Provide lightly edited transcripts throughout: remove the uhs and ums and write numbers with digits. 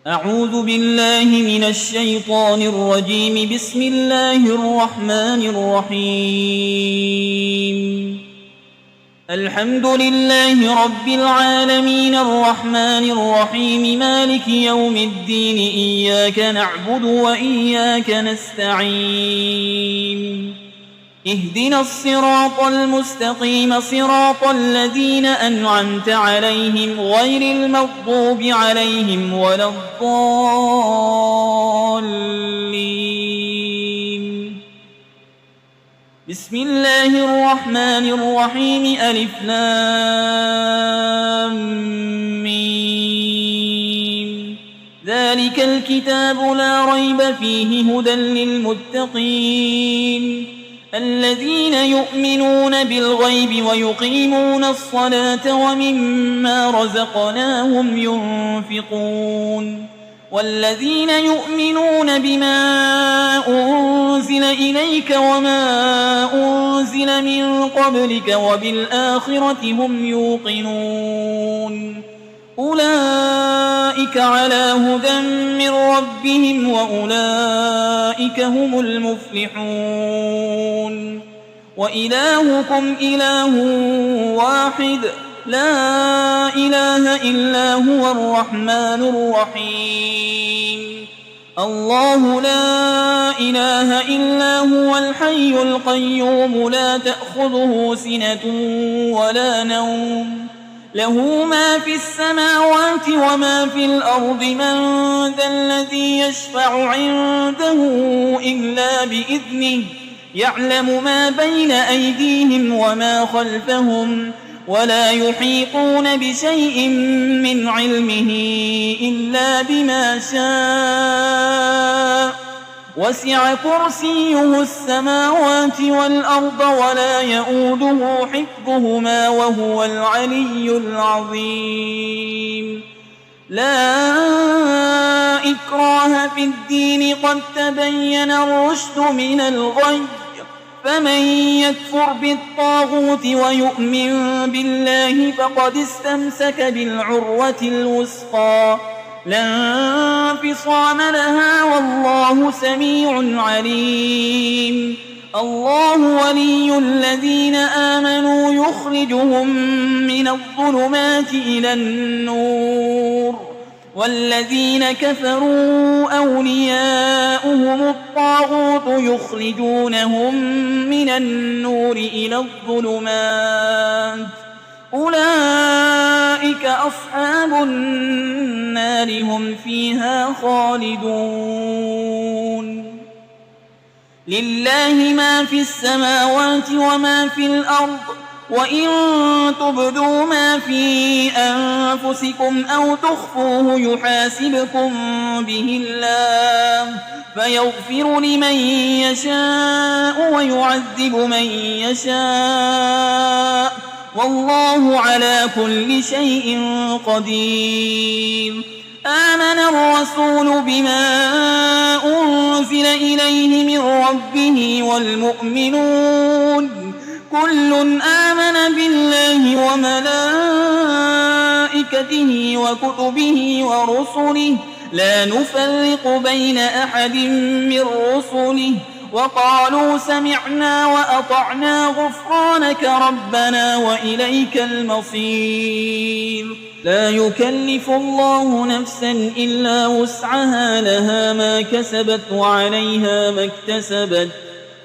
أعوذ بالله من الشيطان الرجيم. بسم الله الرحمن الرحيم. الحمد لله رب العالمين الرحمن الرحيم مالك يوم الدين. إياك نعبد وإياك نستعين. اهدنا الصراط المستقيم صراط الذين أنعمت عليهم غير المغضوب عليهم ولا الضالين. بسم الله الرحمن الرحيم. ألف لام ميم. ذلك الكتاب لا ريب فيه هدى للمتقين الذين يؤمنون بالغيب ويقيمون الصلاة ومما رزقناهم ينفقون والذين يؤمنون بما أنزل إليك وما أنزل من قبلك وبالآخرة هم يوقنون أولئك على هدى من ربهم وأولئك هم المفلحون. وإلهكم إله واحد لا إله إلا هو الرحمن الرحيم. الله لا إله إلا هو الحي القيوم لا تأخذه سنة ولا نوم له ما في السماوات وما في الأرض. من ذا الذي يشفع عنده إلا بإذنه يعلم ما بين أيديهم وما خلفهم ولا يحيطون بشيء من علمه إلا بما شاء. وسع كرسيه السماوات والأرض ولا يؤوده حفظهما وهو العلي العظيم. لا إكراه في الدين قد تبين الرشد من الغي. فمن يكفر بالطاغوت ويؤمن بالله فقد استمسك بالعروة الوثقى لا انفصام لها والله سميع عليم. الله ولي الذين آمنوا يخرجهم من الظلمات إلى النور والذين كفروا أولياؤهم الطاغوت يخرجونهم من النور إلى الظلمات أولئك أصحاب النار هم فيها خالدون. لله ما في السماوات وما في الأرض وإن تبدوا ما في أنفسكم أو تخفوه يحاسبكم به الله فيغفر لمن يشاء ويعذب من يشاء والله على كل شيء قدير. آمن الرسول بما أنزل إليه من ربه والمؤمنون كل آمن بالله وملائكته وكتبه ورسله لا نفرق بين أحد من رسله وقالوا سمعنا وأطعنا غفرانك ربنا وإليك المصير. لا يكلف الله نفسا إلا وسعها لها ما كسبت وعليها ما اكتسبت.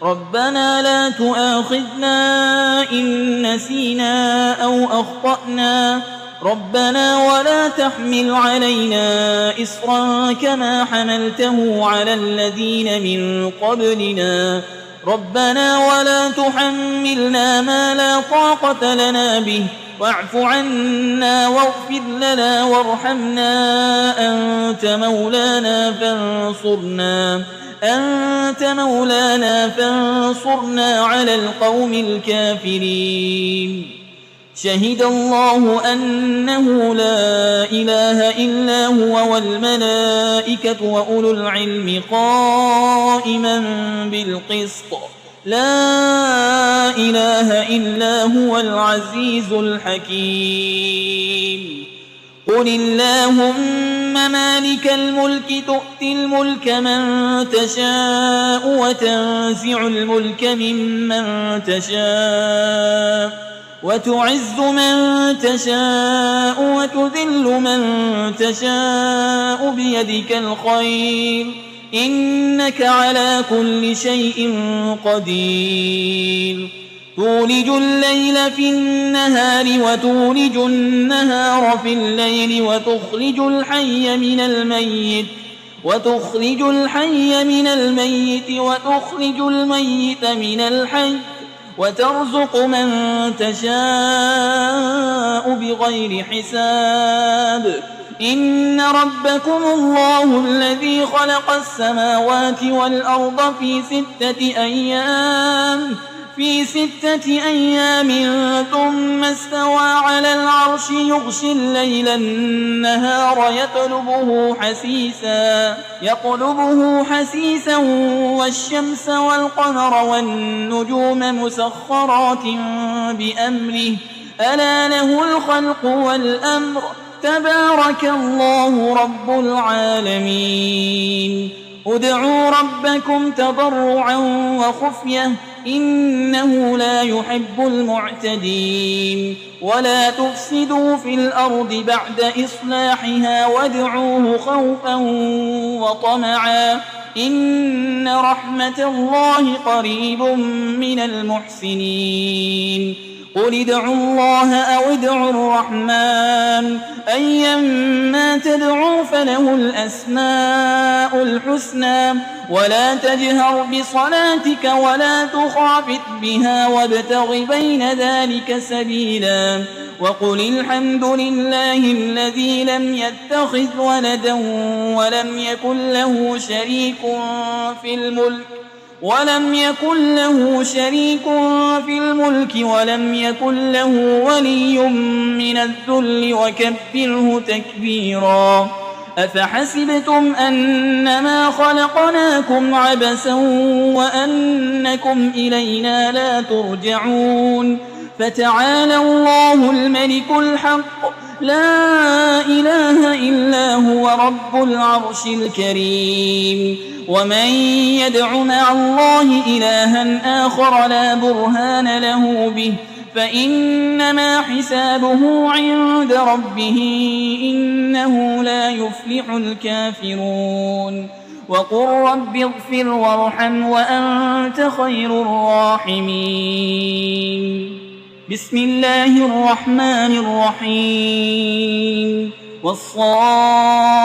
ربنا لا تؤاخذنا إن نسينا أو أخطأنا ربنا ولا تحمل علينا إصرا كما حملته على الذين من قبلنا ربنا ولا تحملنا ما لا طاقة لنا به واعف عنا واغفر لنا وارحمنا أنت مولانا فانصرنا على القوم الكافرين. شهد الله أنه لا إله إلا هو والملائكة وأولو العلم قائما بالقسط لا إله إلا هو العزيز الحكيم. قل اللهم مالك الملك تؤتي الملك من تشاء وتنزع الملك ممن تشاء وتعز من تشاء وتذل من تشاء بيدك الخير إنك على كل شيء قدير تولج الليل في النهار وتولج النهار في الليل وتخرج الحي من الميت وتخرج الميت من الحي وترزق من تشاء بغير حساب إن ربكم الله الذي خلق السماوات والأرض في 6 أيام ثم استوى على العرش يغشي الليل النهار يطلبه حسيسا والشمس والقمر والنجوم مسخرات بأمره ألا له الخلق والأمر تبارك الله رب العالمين ادعوا ربكم تضرعا وخفية إنه لا يحب المعتدين ولا تفسدوا في الأرض بعد إصلاحها وادعوه خوفا وطمعا إن رحمة الله قريب من المحسنين قل ادعوا الله أو ادعوا الرحمن أيما تدعوا فله الأسماء الحسنى ولا تجهر بصلاتك ولا تخافت بها وابتغ بين ذلك سبيلا وقل الحمد لله الذي لم يتخذ ولدا ولم يكن له شريك في الملك ولم يكن له ولي من الذل وكبره تكبيرا أفحسبتم أنما خلقناكم عبثا وأنكم إلينا لا ترجعون فتعالى الله الملك الحق لا إله إلا هو رب العرش الكريم ومن يدع مع الله إلها آخر لا برهان له به فإنما حسابه عند ربه إنه لا يفلح الكافرون وقل رب اغفر وارحم وأنت خير الراحمين بسم الله الرحمن الرحيم والصافات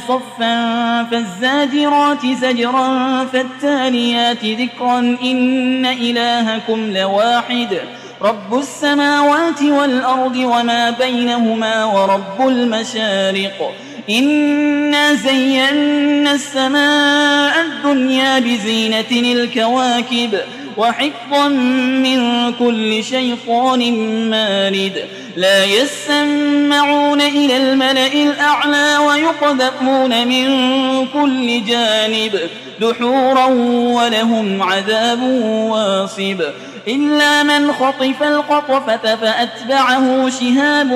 صفا فالزاجرات زجرا فالتاليات ذكرا إن إلهكم لواحد رب السماوات والأرض وما بينهما ورب المشارق إنا زينا السماء الدنيا بزينة الكواكب وحفظا من كل شيطان مارد لا يسمعون إلى الملأ الأعلى ويقذفون من كل جانب دحورا ولهم عذاب واصب إلا من خطف الخطفة فأتبعه شهاب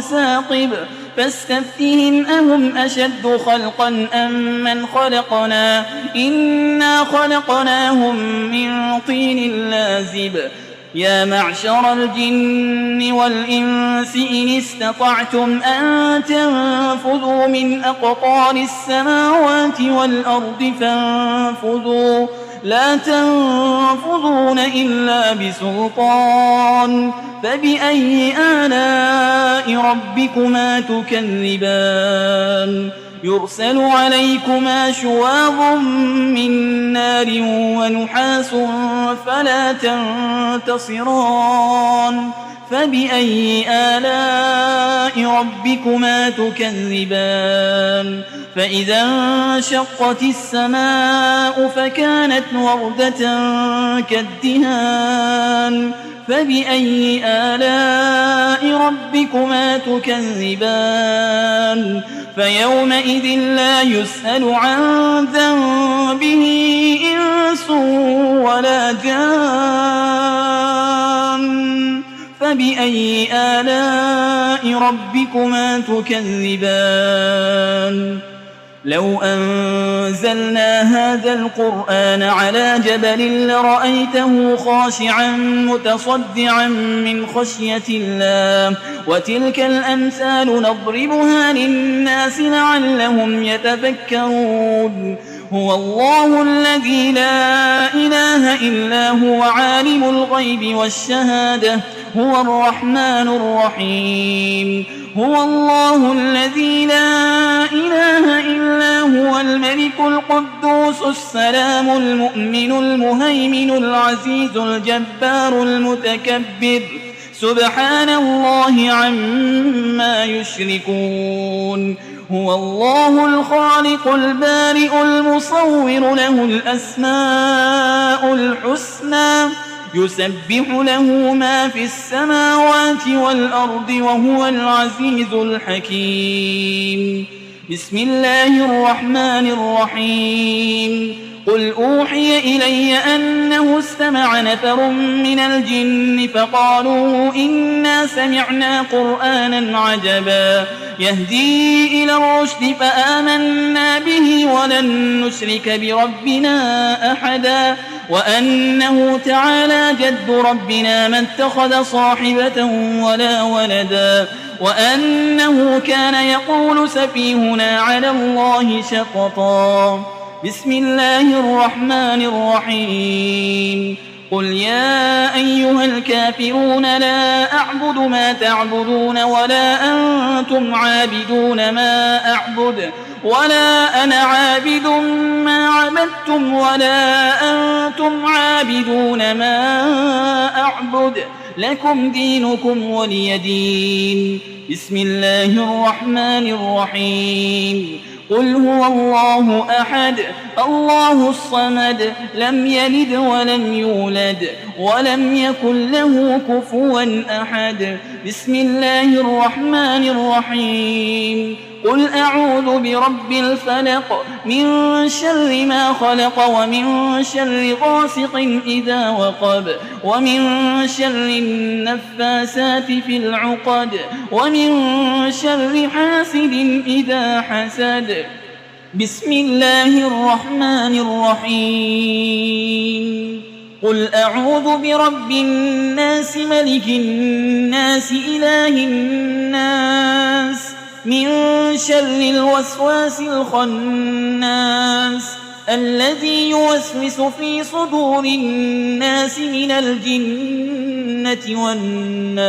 ثاقب فاستفتهم أهم أشد خلقا أم من خلقنا إنا خلقناهم من طين لازب يا معشر الجن والإنس إن استطعتم أن تنفذوا من أقطار السماوات والأرض فانفذوا لا تنفذون إلا بسلطان فبأي آلاء ربكما تكذبان يرسل عليكما شواظ من نار ونحاس فلا تنتصران فبأي آلاء ربكما تكذبان فإذا انشقت السماء فكانت وردة كالدهان فبأي آلاء ربكما تكذبان فيومئذ لا يسأل عن ذنبه إنس ولا جان فبأي آلاء ربكما تكذبان لو أنزلنا هذا القرآن على جبل لرأيته خاشعا متصدعا من خشية الله وتلك الأمثال نضربها للناس لعلهم يتفكرون هو الله الذي لا إله إلا هو عالم الغيب والشهادة هو الرحمن الرحيم هو الله الذي لا إله إلا هو الملك القدوس السلام المؤمن المهيمن العزيز الجبار المتكبر سبحان الله عما يشركون هو الله الخالق البارئ المصور له الأسماء الحسنى يسبح له ما في السماوات والأرض وهو العزيز الحكيم بسم الله الرحمن الرحيم قل أوحي إلي أنه استمع نفر من الجن فقالوا إنا سمعنا قرآنا عجبا يهدي إلى الرشد فآمنا به ولن نشرك بربنا أحدا وأنه تعالى جد ربنا ما اتخذ صاحبة ولا ولدا وأنه كان يقول سفيهنا على الله شططا بسم الله الرحمن الرحيم قل يا أيها الكافرون لا أعبد ما تعبدون ولا أنتم عابدون ما أعبد ولا أنا عابد ما عبدتم ولا أنتم عابدون ما أعبد لكم دينكم ولي دين بسم الله الرحمن الرحيم قل هو الله أحد الله الصمد لم يلد ولم يولد ولم يكن له كفوا أحد بسم الله الرحمن الرحيم قل أعوذ برب الفلق من شر ما خلق ومن شر غاسق إذا وقب ومن شر النفاسات في العقد ومن شر حاسد إذا حسد بسم الله الرحمن الرحيم قل أعوذ برب الناس ملك الناس إله الناس من شر الوسواس الخناس الذي يوسوس في صدور الناس من الجنة والناس